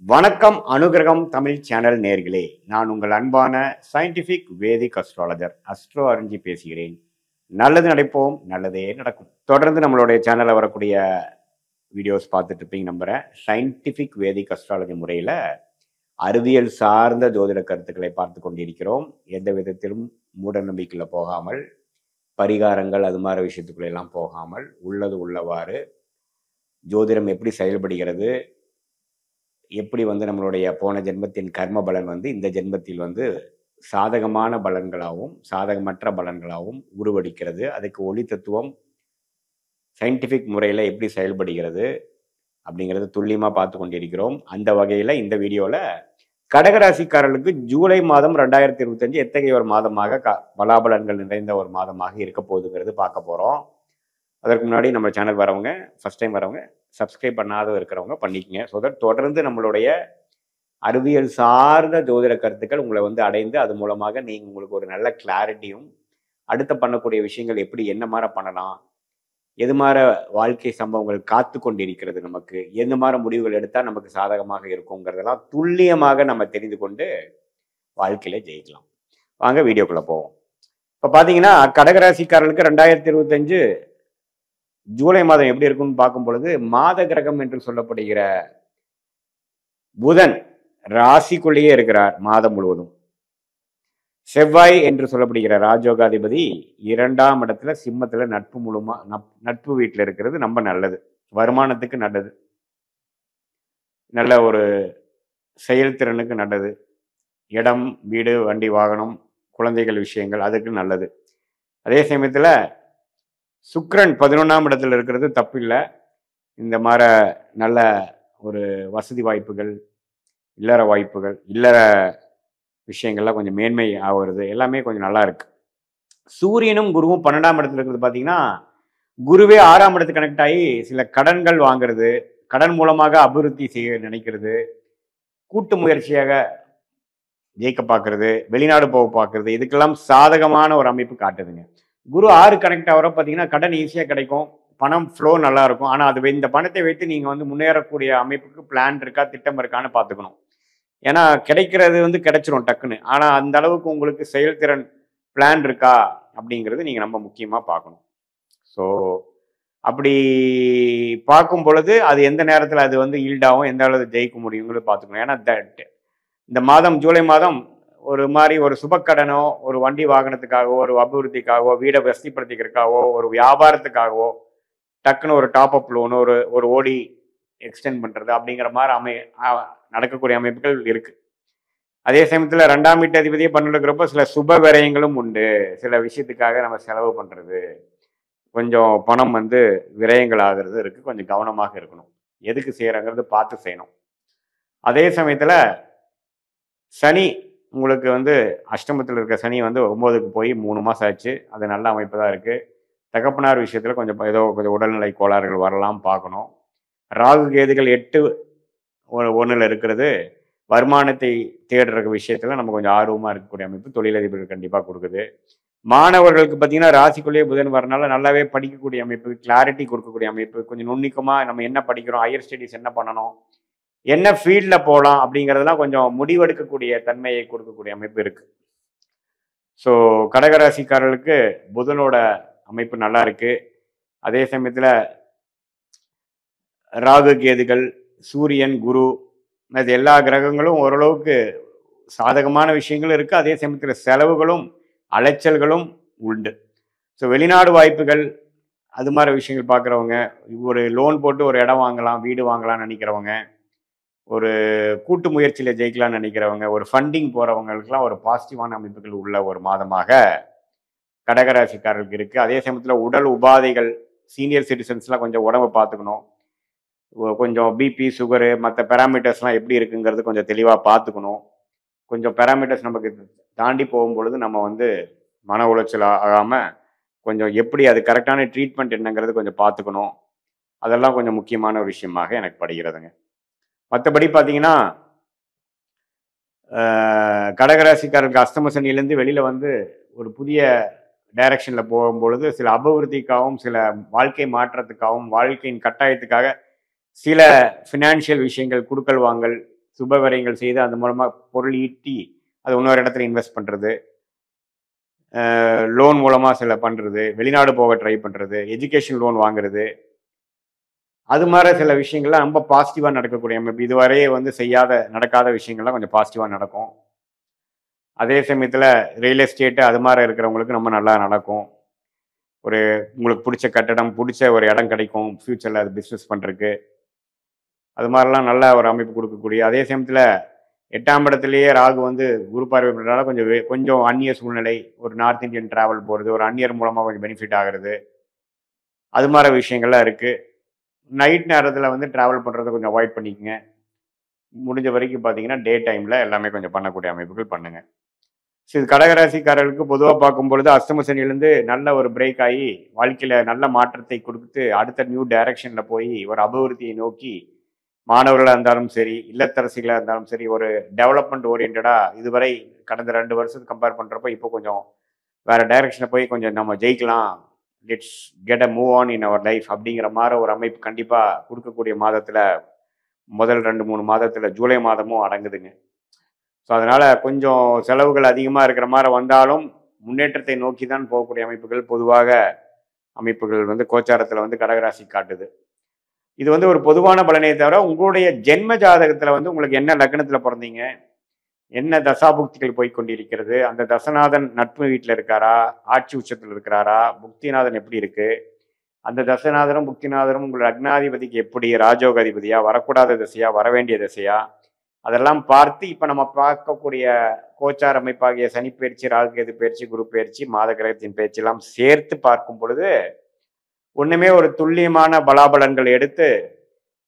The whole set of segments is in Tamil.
வணக்கம் அனுகிரகம் தமிழ் சேனல் நேர்களே, நான் உங்கள் அன்பான சயின்டிபிக் வேதிக் அஸ்ட்ராலஜர் அஸ்ட்ரோ அருஞ்சி பேசுகிறேன். நல்லது நினைப்போம், நல்லதே நடக்கும். தொடர்ந்து நம்மளுடைய சேனல்ல வரக்கூடிய வீடியோஸ் பார்த்துட்டு இருப்பீங்க நம்புறேன். சயின்டிபிக் வேதிக் அஸ்ட்ராலஜி முறையில் அறிவியல் சார்ந்த ஜோதிட கருத்துக்களை பார்த்து கொண்டிருக்கிறோம். எந்த விதத்திலும் மூட நம்பிக்கையில் போகாமல், பரிகாரங்கள் அது மாதிரி விஷயத்துக்குள்ள எல்லாம் போகாமல், உள்ளது உள்ளவாறு ஜோதிடம் எப்படி செயல்படுகிறது, எப்படி நம்மளுடைய போன ஜென்மத்தின் கர்ம பலன் இந்த ஜென்மத்தில் சாதகமான பலன்களாகவும் சாதகமற்ற பலன்களாகவும் உருவடிக்கிறது. அதுக்கு ஒளி தத்துவம் சயின்டிஃபிக் முறையில் எப்படி செயல்படுகிறது அப்படிங்கிறது துல்லியமாக பார்த்து கொண்டிருக்கிறோம். அந்த வகையில் இந்த வீடியோவில் கடகராசிக்காரர்களுக்கு ஜூலை மாதம் 2025 எத்தகைய ஒரு மாதமாக பலாபலன்கள் நிறைந்த ஒரு மாதமாக இருக்க போகுதுங்கிறது பார்க்க போகிறோம். அதற்கு முன்னாடி நம்ம சேனல் வரவங்க, ஃபர்ஸ்ட் டைம் வரவங்க, சப்ஸ்கிரைப் பண்ணாத இருக்கிறவங்க பண்ணிக்கங்க. ஸோ தட் தொடர்ந்து நம்மளுடைய அறிவியல் சார்ந்த ஜோதிட கருத்துக்கள் உங்களை அடைந்து அது மூலமாக நீங்கள் உங்களுக்கு ஒரு நல்ல கிளாரிட்டியும், அடுத்த பண்ணக்கூடிய விஷயங்கள் எப்படி என்ன மாதிரி பண்ணலாம், எது மாதிரி வாழ்க்கை சம்பவங்கள் காத்து கொண்டிருக்கிறது, நமக்கு எந்த மாதிரி முடிவுகள் எடுத்தால் நமக்கு சாதகமாக இருக்குங்கிறதெல்லாம் துல்லியமாக நம்ம தெரிந்து கொண்டு வாழ்க்கையில ஜெயிக்கலாம். வாங்க வீடியோக்குள்ள போவோம். இப்போ பார்த்தீங்கன்னா கடகராசிக்காரர்களுக்கு 2025 ஜூலை மாதம் எப்படி இருக்குன்னு பார்க்கும் பொழுது, மாத கிரகம் என்று சொல்லப்படுகிற புதன் ராசிக்குள்ளேயே இருக்கிறார் மாதம் முழுவதும். செவ்வாய் என்று சொல்லப்படுகிற ராஜயோகாதிபதி 2ஆம் இடத்துல சிம்மத்துல நட்பு வீட்டில் இருக்கிறது ரொம்ப நல்லது, வருமானத்துக்கு நல்லது, நல்ல ஒரு செயல்திறனுக்கு நல்லது, இடம் வீடு வண்டி வாகனம் குழந்தைகள் விஷயங்கள் அதுக்கு நல்லது. அதே சமயத்தில் சுக்கிரன் 11ஆம் இடத்துல இருக்கிறது தப்பில்லை. இந்த மாதிரி நல்ல ஒரு வசதி வாய்ப்புகள், இல்லற வாய்ப்புகள், இல்லற விஷயங்கள்லாம் கொஞ்சம் மேன்மை ஆகிறது, எல்லாமே கொஞ்சம் நல்லா இருக்கு. சூரியனும் குருவும் 12ஆம் இடத்துல இருக்கிறது பார்த்தீங்கன்னா, குருவே 6ஆம் இடத்துக்கு கனெக்ட் ஆகி சில கடன்கள் வாங்குறது, கடன் மூலமாக அபிவிருத்தி செய்ய நினைக்கிறது, கூட்டு முயற்சியாக ஜெயிக்க பார்க்கறது, வெளிநாடு போக பார்க்கறது, இதுக்கெல்லாம் சாதகமான ஒரு அமைப்பு காட்டுதுங்க. குரு 6 கனெக்ட் ஆகிற பார்த்தீங்கன்னா கடன் ஈஸியாக கிடைக்கும், பணம் ஃப்ளோ நல்லா இருக்கும். ஆனால் அது இந்த பணத்தை வைத்து நீங்கள் முன்னேறக்கூடிய அமைப்புக்கு பிளான் இருக்கா, திட்டம் இருக்கான்னு பார்த்துக்கணும். ஏன்னா கிடைக்கிறது கிடைச்சிரும் டக்குன்னு. ஆனால் அந்த அளவுக்கு உங்களுக்கு செயல்திறன் பிளான் இருக்கா அப்படிங்கிறது நீங்கள் ரொம்ப முக்கியமாக பார்க்கணும். ஸோ அப்படி பார்க்கும் பொழுது அது எந்த நேரத்தில் அது ஈல்டாகும், எந்த அளவுக்கு ஜெயிக்க முடியுங்கிறது பார்த்துக்கணும். ஏன்னா இந்த மாதம் ஜூலை மாதம் ஒரு மாதிரி ஒரு சுபக்கடனோ, ஒரு வண்டி வாகனத்துக்காகவோ, ஒரு அபிவிருத்திக்காகவோ, வீடை வசதிப்படுத்திக்கிறதுக்காகவோ, ஒரு வியாபாரத்துக்காகவோ, டக்குன்னு ஒரு டாப் அப் லோனு, ஒரு ஓடி எக்ஸ்டெண்ட் பண்ணுறது அப்படிங்கிற மாதிரி நடக்கக்கூடிய அமைப்புகள் இருக்கு. அதே சமயத்தில் 2ஆம் வீட்டு அதிபதியை பண்ணிருக்கிறப்ப சில சுப விரயங்களும் உண்டு. சில விஷயத்துக்காக நம்ம செலவு பண்ணுறது, கொஞ்சம் பணம் விரயங்கள் ஆகிறது இருக்கு. கொஞ்சம் கவனமாக இருக்கணும், எதுக்கு செய்யறங்கிறது பார்த்து செய்யணும். அதே சமயத்தில் சனி உங்களுக்கு அஷ்டமத்தில் இருக்க சனி 9க்கு போய் 3 மாதம் ஆச்சு. அது நல்ல அமைப்பு தான் இருக்குது. தகப்பனார் விஷயத்தில் கொஞ்சம் கொஞ்சம் உடல்நிலை கோளாறுகள் வரலாம், பார்க்கணும். ராகு கேதுகள் 8-1 இருக்கிறது வருமானத்தை தேடுற விஷயத்தில் நம்ம கொஞ்சம் ஆர்வமாக இருக்கக்கூடிய அமைப்பு தொழிலதிபர்கள் கண்டிப்பாக கொடுக்குது. மாணவர்களுக்கு பார்த்தீங்கன்னா ராசிக்குள்ளேயே புதன் வரனால நல்லாவே படிக்கக்கூடிய அமைப்பு, கிளாரிட்டி கொடுக்கக்கூடிய அமைப்பு, கொஞ்சம் நுண்ணிக்கமாக நம்ம என்ன படிக்கிறோம், ஹையர் ஸ்டடீஸ் என்ன பண்ணணும், என்ன ஃபீல்டில் போகலாம் அப்படிங்கிறதெல்லாம் கொஞ்சம் முடிவெடுக்கக்கூடிய தன்மையை கொடுக்கக்கூடிய அமைப்பு இருக்கு. ஸோ கடகராசிக்காரர்களுக்கு புதனோட அமைப்பு நல்லா இருக்கு. அதே சமயத்தில் ராகு கேதுகள், சூரியன், குரு, அது எல்லா கிரகங்களும் ஓரளவுக்கு சாதகமான விஷயங்களும் இருக்கு. அதே சமயத்தில் செலவுகளும் அலைச்சல்களும் உண்டு. ஸோ வெளிநாடு வாய்ப்புகள் அது மாதிரி விஷயங்கள் பார்க்குறவங்க, ஒரு லோன் போட்டு ஒரு இடம் வாங்கலாம், வீடு வாங்கலாம்னு நினைக்கிறவங்க, ஒரு கூட்டு முயற்சியில் ஜெயிக்கலாம்னு நினைக்கிறவங்க, ஒரு ஃபண்டிங் போகிறவங்களுக்குலாம் ஒரு பாசிட்டிவான அமைப்புகள் உள்ள ஒரு மாதமாக கடகராசிக்காரர்களுக்கு இருக்குது. அதே சமயத்தில் உடல் உபாதைகள், சீனியர் சிட்டிசன்ஸ்லாம் கொஞ்சம் உடம்பை பார்த்துக்கணும். கொஞ்சம் பிபி, சுகரு, மற்ற பேராமீட்டர்ஸ்லாம் எப்படி இருக்குங்கிறது கொஞ்சம் தெளிவாக பார்த்துக்கணும். கொஞ்சம் பேராமீட்டர்ஸ் நமக்கு தாண்டி போகும்பொழுது நம்ம மன உளைச்சல் ஆகாமல் கொஞ்சம் எப்படி அது கரெக்டான ட்ரீட்மெண்ட் என்னங்கிறது கொஞ்சம் பார்த்துக்கணும். அதெல்லாம் கொஞ்சம் முக்கியமான ஒரு விஷயமாக எனக்கு படுகிறதுங்க. மற்றபடி பார்த்தீங்கன்னா கடகராசிக்காரருக்கு அஷ்டம சனியிலேருந்து வெளியில் ஒரு புதிய டைரக்ஷனில் போகும்பொழுது சில அபிவிருத்திக்காகவும், சில வாழ்க்கை மாற்றத்துக்காகவும், வாழ்க்கையின் கட்டாயத்துக்காக சில ஃபினான்ஷியல் விஷயங்கள், குடுக்கல் வாங்கல், சுப விரயங்கள் செய்து அது மூலமாக பொருள் ஈட்டி அது இன்னொரு இடத்துல இன்வெஸ்ட் பண்ணுறது, லோன் மூலமாக சில பண்ணுறது, வெளிநாடு போக ட்ரை பண்ணுறது, எஜுகேஷன் லோன் வாங்குறது, அது மாதிரி சில விஷயங்கள்லாம் ரொம்ப பாசிட்டிவாக நடக்கக்கூடிய அமைப்பு. இதுவரையே வந்து நடக்காத விஷயங்கள்லாம் கொஞ்சம் பாசிட்டிவாக நடக்கும். அதே சமயத்தில் ரியல் எஸ்டேட்டு அது மாதிரி இருக்கிறவங்களுக்கு ரொம்ப நல்லா நடக்கும். ஒரு உங்களுக்கு பிடிச்ச கட்டடம், பிடிச்ச ஒரு இடம் கிடைக்கும் ஃப்யூச்சரில் அது பிஸ்னஸ் பண்ணுறதுக்கு. அது மாதிரிலாம் நல்ல ஒரு அமைப்பு கொடுக்கக்கூடிய, அதே சமயத்தில் 8ஆம் இடத்துலேயே ராகு வந்து குரு பார்வை பண்ணுறதுனால கொஞ்சம் அந்நிய சூழ்நிலை, ஒரு நார்த் இந்தியன் ட்ராவல் போகிறது, ஒரு அந்நியர் மூலமாக கொஞ்சம் பெனிஃபிட் ஆகிறது, அது மாதிரி விஷயங்கள்லாம் இருக்குது. நைட் நேரத்தில் வந்து ட்ராவல் பண்ணுறதை கொஞ்சம் அவாய்ட் பண்ணிக்கங்க. முடிஞ்ச வரைக்கும் பார்த்தீங்கன்னா டே டைமில் எல்லாமே கொஞ்சம் பண்ணக்கூடிய அமைப்புகள் பண்ணுங்கள். ஸோ இது கடகராசிக்காரர்களுக்கு பொதுவாக பார்க்கும்பொழுது அஷ்டம சனியிலேருந்து நல்ல ஒரு பிரேக் ஆகி வாழ்க்கையில் நல்ல மாற்றத்தை கொடுத்து அடுத்த நியூ டைரக்ஷனில் போய் ஒரு அபிவிருத்தியை நோக்கி மாணவர்களாக இருந்தாலும் சரி, இல்லத்தரசிகளாக இருந்தாலும் சரி, ஒரு டெவலப்மெண்ட் ஓரியன்டாக இதுவரை கடந்த 2 வருஷத்துக்கு கம்பேர் பண்ணுறப்ப இப்போ கொஞ்சம் வேறு டைரக்ஷனில் போய் கொஞ்சம் நம்ம ஜெயிக்கலாம், let's get a move on in our life அப்படிங்கிற மாதிரி ஒரு அமைப்பு கண்டிப்பாக கொடுக்கக்கூடிய மாதத்தில் முதல் 2-3 மாதத்தில் ஜூலை மாதமும் அடங்குதுங்க. ஸோ அதனால் கொஞ்சம் செலவுகள் அதிகமாக இருக்கிற மாதிரி வந்தாலும் முன்னேற்றத்தை நோக்கி தான் போகக்கூடிய அமைப்புகள் பொதுவாக அமைப்புகள் வந்து கோச்சாரத்தில் வந்து கடகராசி காட்டுது. இது வந்து ஒரு பொதுவான பலனே தவிர உங்களுடைய ஜென்ம ஜாதகத்தில் வந்து உங்களுக்கு என்ன லக்னத்தில் பிறந்தீங்க, என்ன தசாபுக்திகள் போய் கொண்டிருக்கிறது, அந்த தசநாதன் நட்பு வீட்டில் இருக்காரா, ஆட்சி உச்சத்தில் இருக்கிறாரா, புக்திநாதன் எப்படி இருக்கு, அந்த தசநாதனும் புக்திநாதனும் உங்கள் லக்னாதிபதிக்கு எப்படி ராஜோகாதிபதியா, வரக்கூடாத திசையா, வரவேண்டிய திசையா, அதெல்லாம் பார்த்து இப்போ நம்ம பார்க்கக்கூடிய கோச்சார அமைப்பாகிய சனி பயிற்சி, ராகு கேது பயிற்சி, குரு பயிற்சி, மாத கிரகத்தின் பயிற்சியெல்லாம் சேர்த்து பார்க்கும் பொழுது ஒன்றுமே ஒரு துல்லியமான பலாபலன்கள் எடுத்து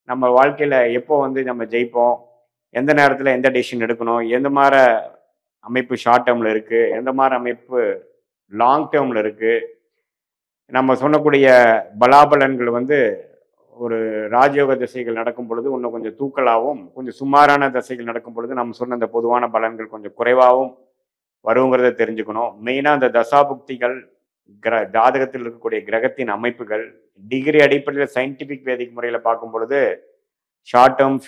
நம்ம வாழ்க்கையில் எப்போ வந்து நம்ம ஜெயிப்போம், எந்த நேரத்தில் எந்த டெசிஷன் எடுக்கணும், எந்த மாதிரி அமைப்பு ஷார்ட் டேர்மில் இருக்குது, எந்த மாதிரி அமைப்பு லாங் டேர்மில் இருக்குது, நம்ம சொல்லக்கூடிய பலாபலன்கள் வந்து ஒரு ராஜயோக திசைகள் நடக்கும் பொழுது இன்னும் கொஞ்சம் தூக்கலாகவும், கொஞ்சம் சுமாரான திசைகள் நடக்கும் பொழுது நம்ம சொன்ன அந்த பொதுவான பலன்கள் கொஞ்சம் குறைவாகவும் வருங்கிறத தெரிஞ்சுக்கணும். மெயினாக அந்த தசாபுக்திகள், ஜாதகத்தில் இருக்கக்கூடிய கிரகத்தின் அமைப்புகள் டிகிரி அடிப்படையில் சயின்டிஃபிக் வேதிக் முறையில் பார்க்கும் பொழுது ஷார்ட் டேர்ம்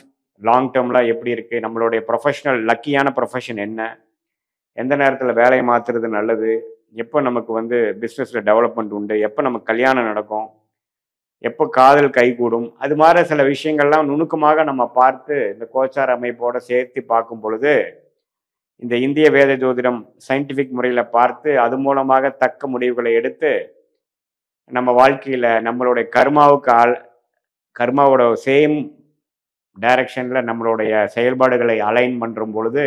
லாங் டேர்ம்லாம் எப்படி இருக்குது, நம்மளுடைய ப்ரொஃபஷனல் லக்கியான ப்ரொஃபஷன் என்ன, எந்த நேரத்தில் வேலையை மாற்றுறது நல்லது, எப்போ நமக்கு வந்து பிஸ்னஸில் டெவலப்மெண்ட் உண்டு, எப்போ நமக்கு கல்யாணம் நடக்கும், எப்போ காதல் கைகூடும், அது மாதிரி சில விஷயங்கள்லாம் நுணுக்கமாக நம்ம பார்த்து இந்த கோச்சார அமைப்போடு சேர்த்து பார்க்கும் பொழுது இந்த இந்திய வேத ஜோதிடம் சயின்டிஃபிக் முறையில் பார்த்து அது மூலமாக தக்க முடிவுகளை எடுத்து நம்ம வாழ்க்கையில் நம்மளுடைய கர்மாவோட சேம் டைரக்ஷனில் நம்மளுடைய செயல்பாடுகளை அலைன் பண்ணும் பொழுது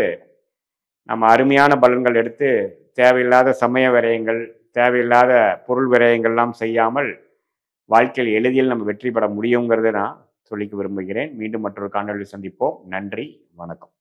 நம்ம அருமையான பலன்கள் எடுத்து தேவையில்லாத சமய விரயங்கள், தேவையில்லாத பொருள் விரயங்கள்லாம் செய்யாமல் வாழ்க்கையில் எளிதில் நம்ம வெற்றி பெற முடியுங்கிறத நான் சொல்லிக்க விரும்புகிறேன். மீண்டும் மற்றொரு காணொலியில் சந்திப்போம். நன்றி, வணக்கம்.